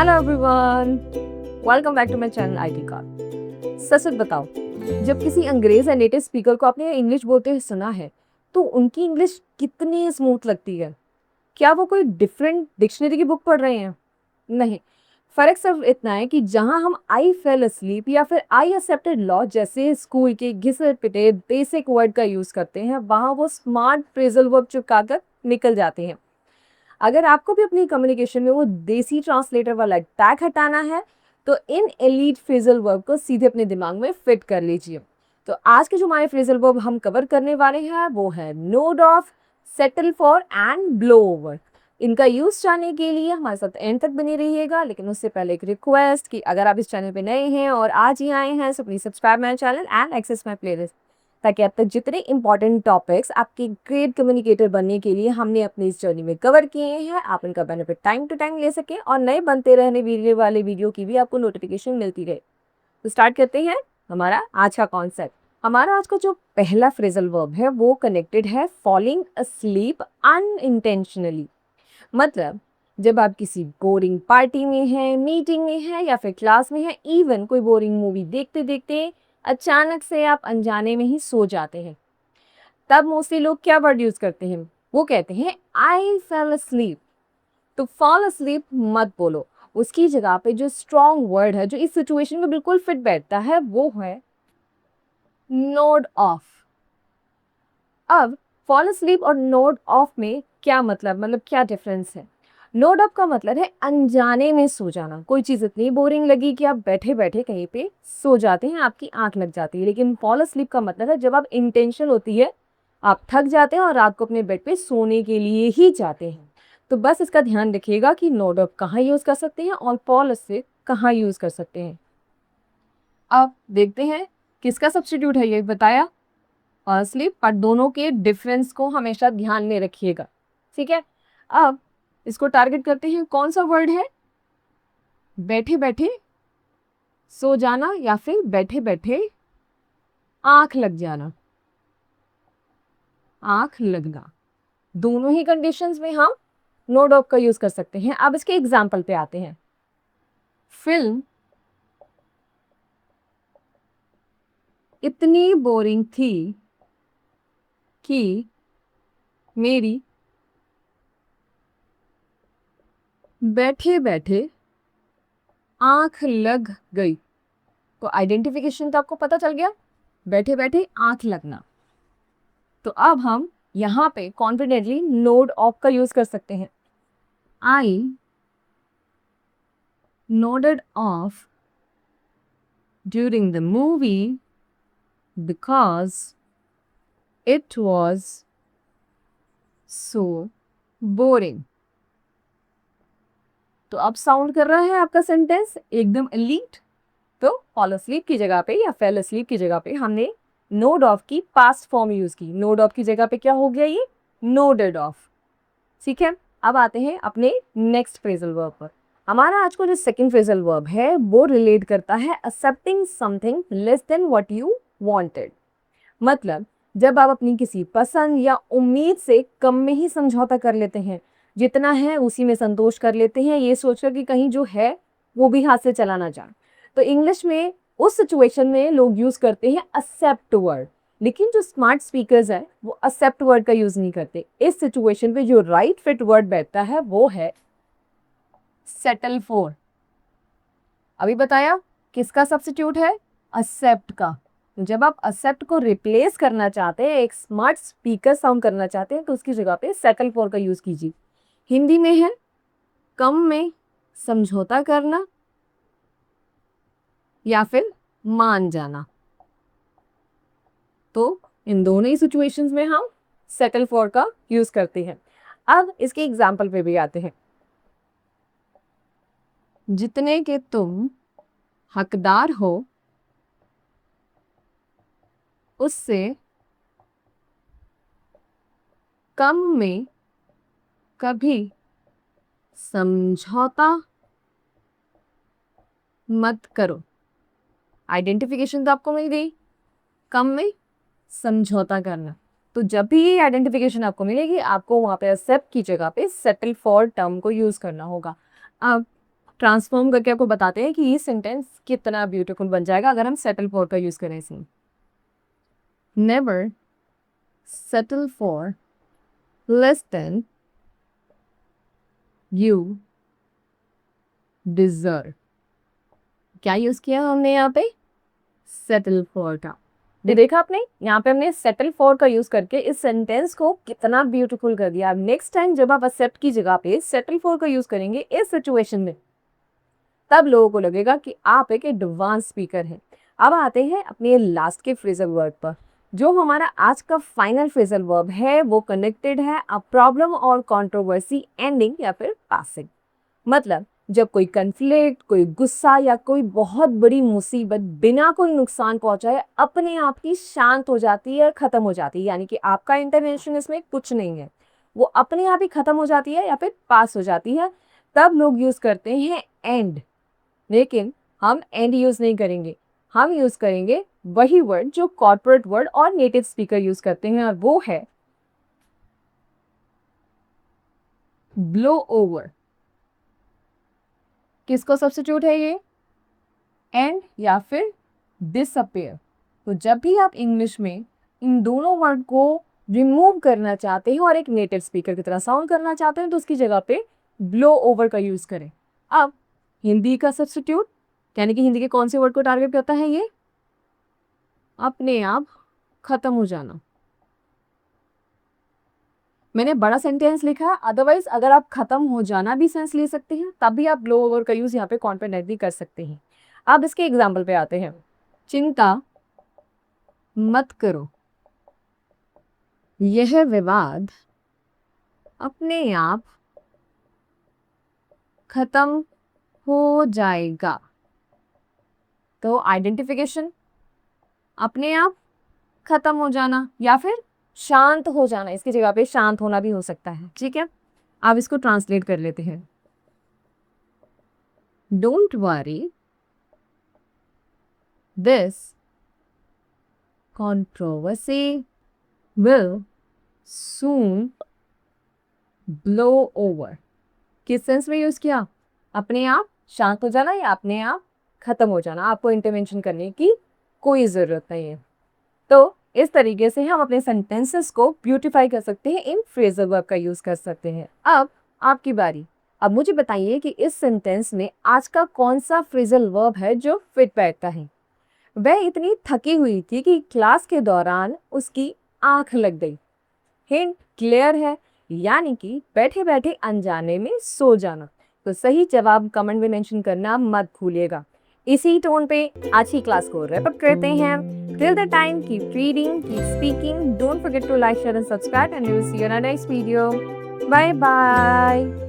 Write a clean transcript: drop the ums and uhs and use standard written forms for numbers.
Hello everyone, welcome back to my channel IT car. सच बताओ, जब किसी अंग्रेज या नेटिव स्पीकर को आपने इंग्लिश बोलते हुए सुना है तो उनकी इंग्लिश कितनी स्मूथ लगती है। क्या वो कोई डिफरेंट डिक्शनरी की बुक पढ़ रहे हैं? नहीं, फर्क सिर्फ इतना है कि जहां हम आई फेल अस्लीप या फिर आई एक्सेप्टेड लॉ जैसे स्कूल के घिसे पिटे बेसिक वर्ड का यूज करते हैं, वहां वो स्मार्ट फ्रेजल वर्ब चुका कर निकल जाते हैं। अगर आपको भी अपनी कम्युनिकेशन में वो देसी ट्रांसलेटर वाला टैग हटाना है तो इन एलीट फ्रेजल वर्ब को सीधे अपने दिमाग में फिट कर लीजिए। तो आज के जो हमारे फ्रेजल वर्ब हम कवर करने वाले हैं वो है node of, settle for and blow over. इनका यूज जानने के लिए हमारे साथ एंड तक बने रहिएगा, लेकिन उससे पहले एक रिक्वेस्ट कि अगर आप इस चैनल पे नए हैं और आज ही आए हैं, so please subscribe my channel and access my playlist, ताकि अब तक जितने इंपॉर्टेंट टॉपिक्स आपके ग्रेट कम्युनिकेटर बनने के लिए हमने अपनी इस जर्नी में कवर किए हैं, आप इनका बेनिफिट टाइम टू टाइम ले सकें और नए बनते रहने वाले वीडियो की भी आपको नोटिफिकेशन मिलती रहे। तो स्टार्ट करते हैं हमारा आज का कॉन्सेप्ट। हमारा आज का जो पहला फ्रेजल वर्ब है वो कनेक्टेड है फॉलिंग अस्लीप अनइंटेंशनली। मतलब जब आप किसी बोरिंग पार्टी में हैं, मीटिंग में हैं या फिर क्लास में हैं, इवन कोई बोरिंग मूवी देखते देखते अचानक से आप अनजाने में ही सो जाते हैं, तब मोस्टली लोग क्या वर्ड यूज करते हैं? वो कहते हैं आई फेल asleep। तो फॉल asleep मत बोलो, उसकी जगह पे जो स्ट्रॉन्ग वर्ड है जो इस सिचुएशन में बिल्कुल फिट बैठता है वो है नोड ऑफ। अब फॉल asleep और नोड ऑफ में क्या मतलब क्या डिफरेंस है? नोड ऑफ का मतलब है अनजाने में सो जाना, कोई चीज़ इतनी बोरिंग लगी कि आप बैठे बैठे कहीं पे सो जाते हैं, आपकी आंख लग जाती है। लेकिन फॉल asleep का मतलब है जब आप इंटेंशन होती है, आप थक जाते हैं और रात को अपने बेड पे सोने के लिए ही जाते हैं। तो बस इसका ध्यान रखिएगा कि नोड ऑफ कहाँ यूज़ कर सकते हैं और फॉल asleep कहाँ यूज़ कर सकते हैं। अब देखते हैं किसका सब्स्टिट्यूट है ये बताया और स्लीप, पर दोनों के डिफरेंस को हमेशा ध्यान में रखिएगा, ठीक है। अब इसको टारगेट करते हैं, कौन सा वर्ड है? बैठे बैठे सो जाना या फिर बैठे बैठे आंख लग जाना। आंख लगना, दोनों ही कंडीशंस में हम नोड ऑफ का यूज कर सकते हैं। अब इसके एग्जाम्पल पे आते हैं। फिल्म इतनी बोरिंग थी कि मेरी बैठे बैठे आंख लग गई। तो आइडेंटिफिकेशन तो आपको पता चल गया, बैठे बैठे आंख लगना। तो अब हम यहाँ पे कॉन्फिडेंटली नोड ऑफ का यूज कर सकते हैं। I nodded off during the movie because it was so boring. तो अब साउंड कर रहा है आपका सेंटेंस एकदम एलीट। तो फॉल asleep की जगह पे या फेल asleep की जगह पे हमने नोड ऑफ की पास्ट फॉर्म यूज की। नोड ऑफ की जगह पे क्या हो गया? ये नोडेड ऑफ, ठीक है। अब आते हैं अपने नेक्स्ट फ्रेजल वर्ब पर। हमारा आज को जो सेकंड फ्रेजल वर्ब है वो रिलेट करता है accepting something less than what you wanted. मतलब जब आप अपनी किसी पसंद या उम्मीद से कम में ही समझौता कर लेते हैं, जितना है उसी में संतोष कर लेते हैं, ये सोचकर कि कहीं जो है वो भी हाथ से चला ना जाए। तो इंग्लिश में उस सिचुएशन में लोग यूज करते हैं एक्सेप्ट वर्ड, लेकिन जो स्मार्ट स्पीकर्स है वो एक्सेप्ट वर्ड का यूज नहीं करते। इस सिचुएशन पे जो राइट फिट वर्ड बैठता है वो है सेटल फॉर। अभी बताया किसका सब्स्टिट्यूट है? एक्सेप्ट का। जब आप एक्सेप्ट को रिप्लेस करना चाहते हैं, एक स्मार्ट स्पीकर साउंड करना चाहते हैं, तो उसकी जगह पे सेटल फॉर का यूज कीजिए। हिंदी में है कम में समझौता करना या फिर मान जाना। तो इन दोनों ही सिचुएशंस में हम सेटल फॉर का यूज करते हैं। अब इसके एग्जाम्पल पे भी आते हैं। जितने के तुम हकदार हो उससे कम में कभी समझौता मत करो। आइडेंटिफिकेशन तो आपको मिल गई, कम में समझौता करना। तो जब भी ये आइडेंटिफिकेशन आपको मिलेगी, आपको वहाँ पे एक्सेप्ट की जगह पे सेटल फॉर टर्म को यूज करना होगा। अब ट्रांसफॉर्म करके आपको बताते हैं कि ये सेंटेंस कितना ब्यूटीफुल बन जाएगा अगर हम सेटल फॉर का यूज करें इसमें। Never settle for less than you deserve. क्या यूज किया हमने यहाँ पे? सेटल फॉर का। देखा आपने, यहाँ पे हमने सेटल फॉर का यूज करके इस सेंटेंस को कितना ब्यूटीफुल कर दिया। नेक्स्ट टाइम जब आप एक्सेप्ट की जगह पे सेटल फॉर का यूज करेंगे इस सिचुएशन में, तब लोगों को लगेगा कि आप एक एडवांस स्पीकर हैं। अब आते हैं अपने लास्ट के फ्रेजल वर्ब पर। जो हमारा आज का फाइनल फ्रेजल वर्ब है वो कनेक्टेड है अ प्रॉब्लम और कंट्रोवर्सी एंडिंग या फिर पासिंग। मतलब जब कोई कन्फ्लिक्ट, कोई गुस्सा या कोई बहुत बड़ी मुसीबत बिना कोई नुकसान पहुंचाए अपने आप ही शांत हो जाती है और खत्म हो जाती है, यानी कि आपका इंटरवेंशन इसमें कुछ नहीं है, वो अपने आप ही खत्म हो जाती है या फिर पास हो जाती है, तब लोग यूज करते हैं एंड। लेकिन हम एंड यूज नहीं करेंगे, हम यूज करेंगे वही वर्ड जो कॉर्पोरेट वर्ड और नेटिव स्पीकर यूज करते हैं, और वो है ब्लो ओवर। किसको सब्स्टिट्यूट है ये? एंड या फिर डिसअपेयर। तो जब भी आप इंग्लिश में इन दोनों वर्ड को रिमूव करना चाहते हैं और एक नेटिव स्पीकर की तरह साउंड करना चाहते हैं तो उसकी जगह पे ब्लो ओवर का यूज करें। अब हिंदी का सब्स्टिट्यूट, यानी कि हिंदी के कौन से वर्ड को टारगेट करता है ये? अपने आप खत्म हो जाना। मैंने बड़ा सेंटेंस लिखा है, अदरवाइज अगर आप खत्म हो जाना भी सेंस ले सकते हैं तब भी आप ब्लो ओवर का यूज यहाँ पे कॉन्फिडेंटली कर सकते हैं। अब इसके एग्जाम्पल पे आते हैं। चिंता मत करो, यह विवाद अपने आप खत्म हो जाएगा। तो आइडेंटिफिकेशन, अपने आप खत्म हो जाना या फिर शांत हो जाना, इसकी जगह पे शांत होना भी हो सकता है। ठीक है, अब इसको ट्रांसलेट कर लेते हैं। Don't worry, this controversy will soon blow over। किस सेंस में यूज किया? अपने आप शांत हो जाना या अपने आप खत्म हो जाना, आपको इंटरवेंशन करने की कोई जरूरत नहीं है। तो इस तरीके से हम अपने सेंटेंसेस को ब्यूटीफाई कर सकते हैं, इन फ्रेजल वर्ब का यूज कर सकते हैं। अब आपकी बारी। अब मुझे बताइए कि इस सेंटेंस में आज का कौन सा फ्रेजल वर्ब है जो फिट बैठता है। वह इतनी थकी हुई थी कि क्लास के दौरान उसकी आंख लग गई। हिंट क्लियर है, यानी कि बैठे बैठे अनजाने में सो जाना। तो सही जवाब कमेंट में मेंशन करना मत भूलिएगा। इसी टोन पे आज की क्लास को रैप अप करते हैं। Till the time keep reading, keep speaking, don't forget to like, share and subscribe, and we will see you in a next video. Bye bye.